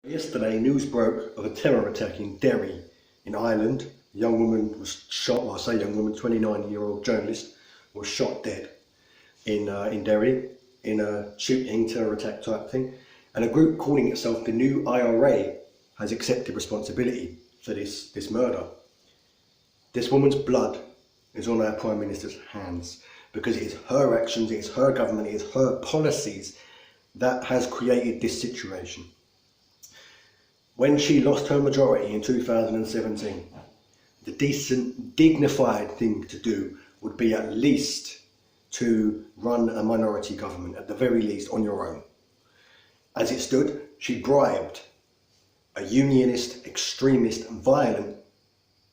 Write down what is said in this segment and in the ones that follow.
Yesterday, news broke of a terror attack in Derry in Ireland. A young woman was shot, well I say young woman, 29-year-old journalist was shot dead in Derry in a shooting terror attack type thing. And a group calling itself the New IRA has accepted responsibility for this murder. This woman's blood is on our Prime Minister's hands because it is her actions, it is her government, it is her policies that has created this situation. When she lost her majority in 2017, the decent, dignified thing to do would be at least to run a minority government, at the very least on your own. As it stood, she bribed a unionist, extremist, violent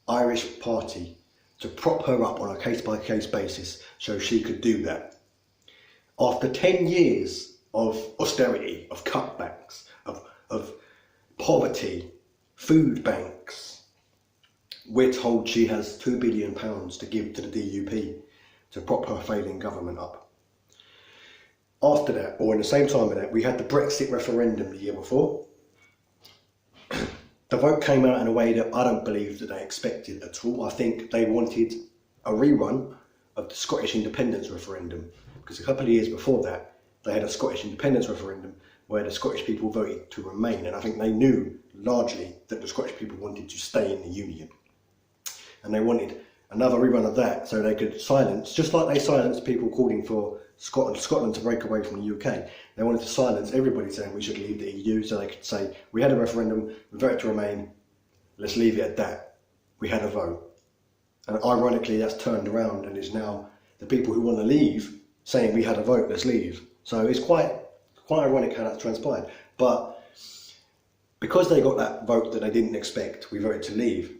Irish party to prop her up on a case-by-case basis so she could do that. After 10 years of austerity, of cutbacks, of poverty, food banks, we're told she has £2 billion to give to the DUP to prop her failing government up. After that, or in the same time of that, we had the Brexit referendum the year before. The vote came out in a way that I don't believe that they expected at all. I think they wanted a rerun of the Scottish independence referendum, because a couple of years before that, they had a Scottish independence referendum where the Scottish people voted to remain, and I think they knew largely that the Scottish people wanted to stay in the Union. And they wanted another rerun of that so they could silence, just like they silenced people calling for Scotland to break away from the UK, they wanted to silence everybody saying we should leave the EU, so they could say, we had a referendum, we voted to remain, let's leave it at that. We had a vote. And ironically, that's turned around and is now the people who want to leave saying we had a vote, let's leave. So it's quite ironic how that's transpired. But because they got that vote that they didn't expect, we voted to leave,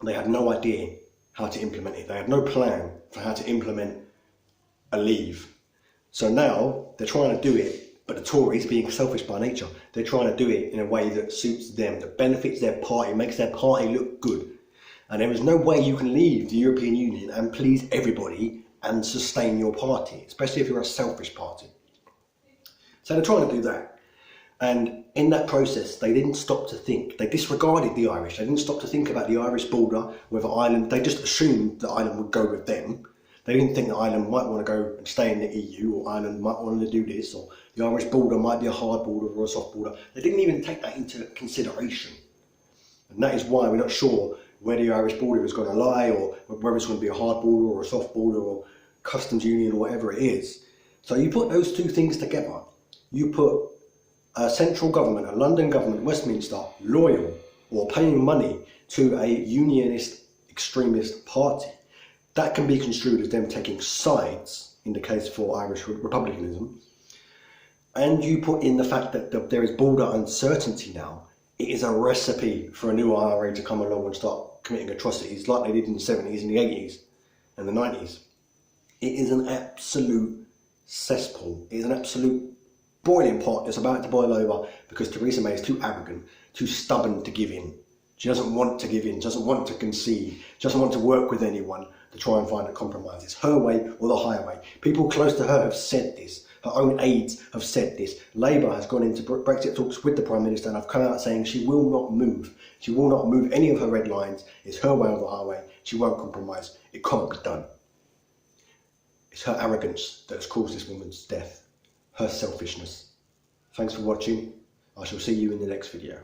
they had no idea how to implement it. They had no plan for how to implement a leave. So now they're trying to do it, but the Tories, being selfish by nature, they're trying to do it in a way that suits them, that benefits their party, makes their party look good. And there is no way you can leave the European Union and please everybody and sustain your party, especially if you're a selfish party. So they're trying to do that. And in that process, they didn't stop to think. They disregarded the Irish. They didn't stop to think about the Irish border, whether Ireland, they just assumed that Ireland would go with them. They didn't think that Ireland might want to go and stay in the EU, or Ireland might want to do this, or the Irish border might be a hard border or a soft border. They didn't even take that into consideration. And that is why we're not sure where the Irish border is going to lie, or whether it's going to be a hard border or a soft border or customs union or whatever it is. So you put those two things together. You put a central government, a London government, Westminster, loyal or paying money to a unionist extremist party. That can be construed as them taking sides in the case for Irish republicanism. And you put in the fact that there is border uncertainty now. It is a recipe for a new IRA to come along and start committing atrocities like they did in the 70s and the 80s and the 90s. It is an absolute cesspool. It is an absolute boiling pot that's about to boil over because Theresa May is too arrogant, too stubborn to give in. She doesn't want to give in, doesn't want to concede, doesn't want to work with anyone to try and find a compromise. It's her way or the highway. People close to her have said this. Her own aides have said this. Labour has gone into Brexit talks with the Prime Minister and have come out saying she will not move. She will not move any of her red lines. It's her way or the highway. She won't compromise. It can't be done. It's her arrogance that has caused this woman's death. Her selfishness. Thanks for watching. I shall see you in the next video.